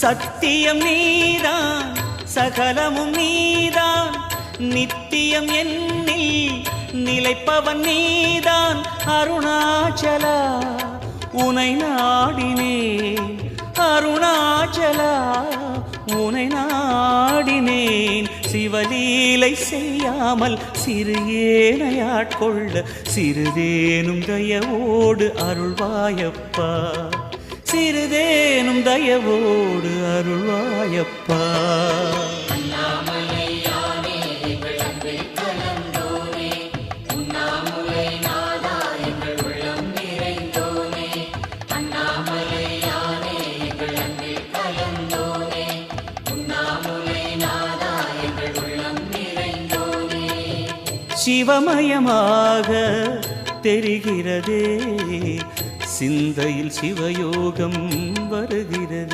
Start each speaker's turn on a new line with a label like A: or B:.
A: சத்தியம் நீதான் சகலமும் நீதான் நித்தியம் என்னில் நிலைப்பவன் நீதான் அருணாச்சலா உனை நாடினேன் அருணாச்சலா உனை நாடினேன் சிவலீலை செய்யாமல் சிறு ஏனையாட்கொள்ள சிறிதேனும் தயவோடு அருள்வாயப்பா சிறிதேனும் தயவோடு அருள்வாயப்பா சிவமயமாக தெரிகிறதே சிந்தையில் சிவயோகம் வருகிறது.